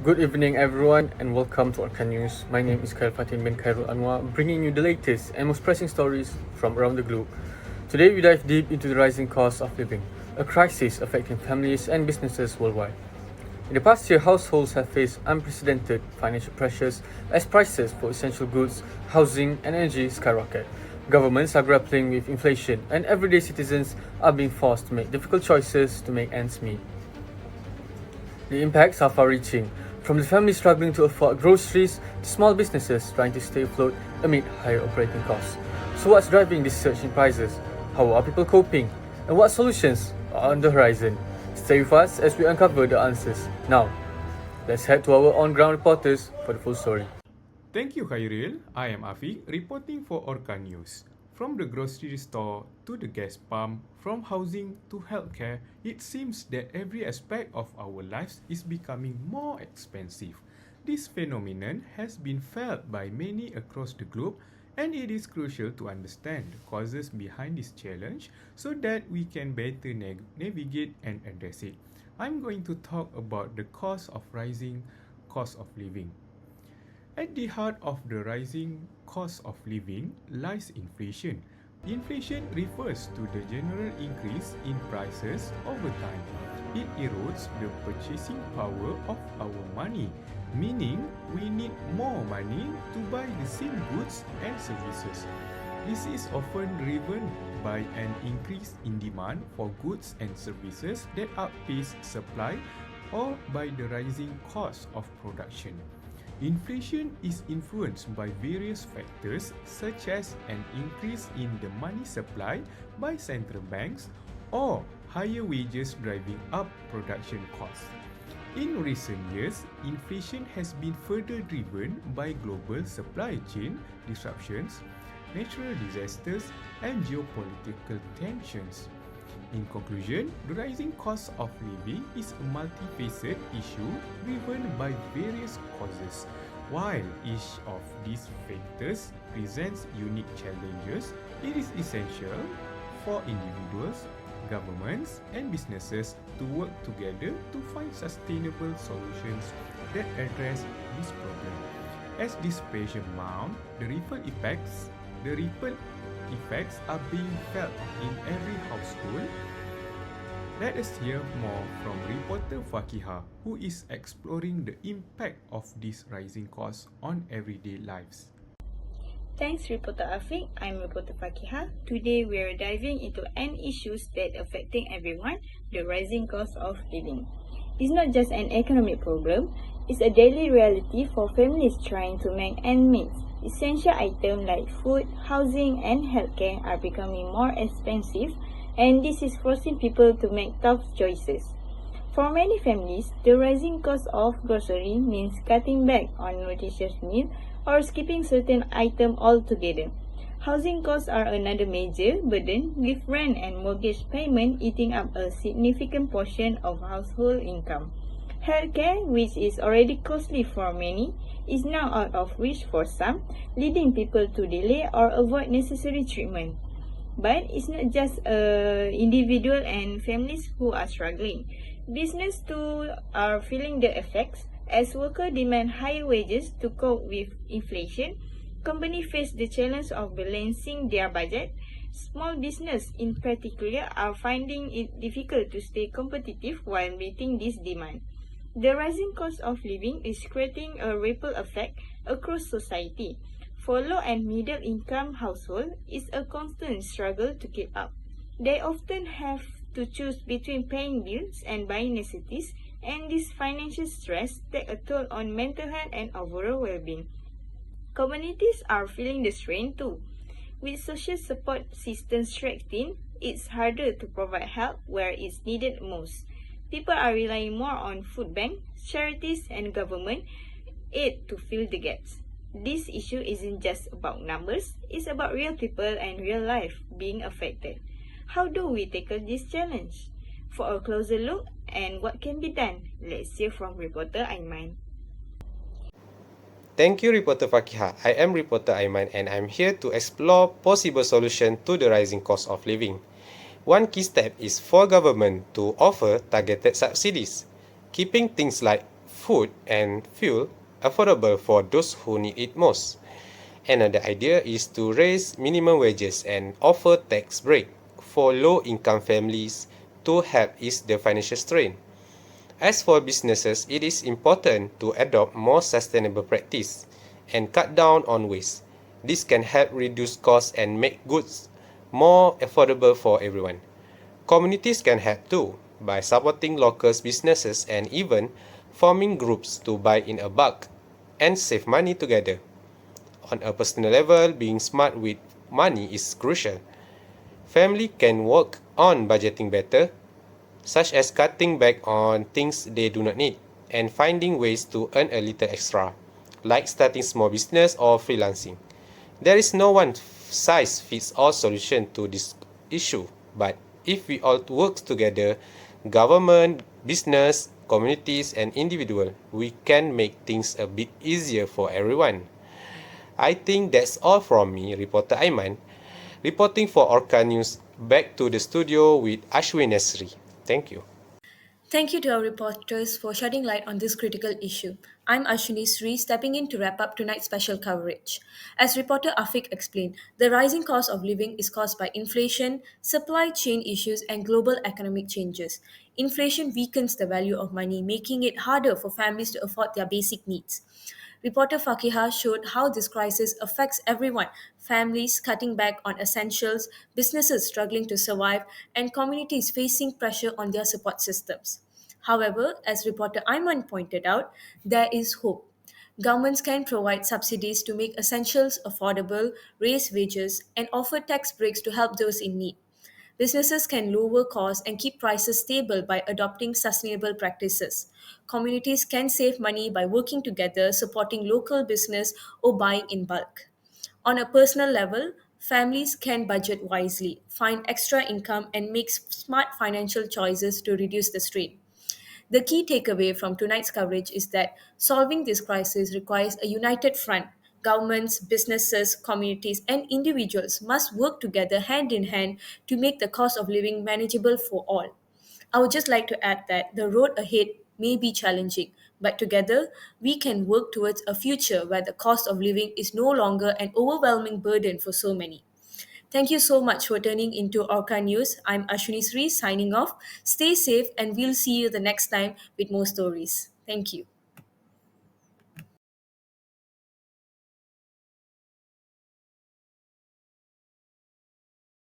Good evening, everyone, and welcome to Orkan News. My name is Khair Fatin bin Khairul Anwar, bringing you the latest and most pressing stories from around the globe. Today, we dive deep into the rising cost of living, a crisis affecting families and businesses worldwide. In the past year, households have faced unprecedented financial pressures as prices for essential goods, housing, and energy skyrocket. Governments are grappling with inflation, and everyday citizens are being forced to make difficult choices to make ends meet. The impacts are far-reaching, from the families struggling to afford groceries to small businesses trying to stay afloat amid higher operating costs. So what's driving this surge in prices? How are people coping? And what solutions are on the horizon? Stay with us as we uncover the answers. Now, let's head to our on-ground reporters for the full story. Thank you, Khairil. I am Afiq, reporting for Orca News. From the grocery store to the gas pump, from housing to healthcare, it seems that every aspect of our lives is becoming more expensive. This phenomenon has been felt by many across the globe, and it is crucial to understand the causes behind this challenge so that we can better navigate and address it. I'm going to talk about the rising cost of living. At the heart of the rising cost of living lies inflation. Inflation refers to the general increase in prices over time. It erodes the purchasing power of our money, meaning we need more money to buy the same goods and services. This is often driven by an increase in demand for goods and services that outpace supply or by the rising cost of production. Inflation is influenced by various factors such as an increase in the money supply by central banks or higher wages driving up production costs. In recent years, inflation has been further driven by global supply chain disruptions, natural disasters, and geopolitical tensions. In conclusion, the rising cost of living is a multifaceted issue driven by various causes. While each of these factors presents unique challenges, it is essential for individuals, governments, and businesses to work together to find sustainable solutions that address this problem. As this pressure mounts, the ripple effects are being felt in every household. Let us hear more from reporter Fakiha, who is exploring the impact of these rising costs on everyday lives. Thanks, Reporter Afiq. I'm Reporter Fakiha. Today we are diving into an issues that affecting everyone, the rising cost of living. It's not just an economic problem, it's a daily reality for families trying to make ends meet. Essential items like food, housing, and healthcare are becoming more expensive, and this is forcing people to make tough choices. For many families, the rising cost of grocery means cutting back on nutritious meals or skipping certain items altogether. Housing costs are another major burden, with rent and mortgage payment eating up a significant portion of household income. Healthcare, which is already costly for many, is now out of reach for some, leading people to delay or avoid necessary treatment. But it's not just individuals and families who are struggling. Business too are feeling the effects as workers demand higher wages to cope with inflation. Companies face the challenge of balancing their budget. Small business in particular are finding it difficult to stay competitive while meeting this demand. The rising cost of living is creating a ripple effect across society. For low and middle income households, it's a constant struggle to keep up. They often have to choose between paying bills and buying necessities, and this financial stress takes a toll on mental health and overall well-being. Communities are feeling the strain too. With social support systems stretched thin, it's harder to provide help where it's needed most. People are relying more on food banks, charities, and government aid to fill the gaps. This issue isn't just about numbers, it's about real people and real life being affected. How do we tackle this challenge? For a closer look and what can be done, let's hear from reporter Aiman. Thank you, Reporter Fakiha. I am Reporter Aiman and I'm here to explore possible solutions to the rising cost of living. One key step is for government to offer targeted subsidies, keeping things like food and fuel affordable for those who need it most. Another idea is to raise minimum wages and offer tax break for low-income families to help ease the financial strain. As for businesses, it is important to adopt more sustainable practice and cut down on waste. This can help reduce costs and make goods more affordable for everyone. Communities can help too by supporting local businesses and even forming groups to buy in a bulk and save money together. On a personal level, being smart with money is crucial. Family can work on budgeting better, such as cutting back on things they do not need and finding ways to earn a little extra, like starting small business or freelancing. There is no one size fits all solution to this issue, but if we all work together, government, business, communities and individual, we can make things a bit easier for everyone. I think that's all from me, reporter Aiman. Reporting for Orca News, back to the studio with Ashwin Nesri. Thank you. Thank you to our reporters for shedding light on this critical issue. I'm Ashwini Sri, stepping in to wrap up tonight's special coverage. As reporter Afik explained, the rising cost of living is caused by inflation, supply chain issues, and global economic changes. Inflation weakens the value of money, making it harder for families to afford their basic needs. Reporter Fakiha showed how this crisis affects everyone families cutting back on essentials, businesses struggling to survive, and communities facing pressure on their support systems. However, as reporter Ayman pointed out, there is hope. Governments can provide subsidies to make essentials affordable, raise wages, and offer tax breaks to help those in need. Businesses can lower costs and keep prices stable by adopting sustainable practices. Communities can save money by working together, supporting local business, or buying in bulk. On a personal level, families can budget wisely, find extra income, and make smart financial choices to reduce the strain. The key takeaway from tonight's coverage is that solving this crisis requires a united front. Governments, businesses, communities, and individuals must work together hand in hand to make the cost of living manageable for all. I would just like to add that the road ahead may be challenging, but together we can work towards a future where the cost of living is no longer an overwhelming burden for so many. Thank you so much for turning into Orca News. I'm Ashwini Sri signing off. Stay safe and we'll see you the next time with more stories. Thank you.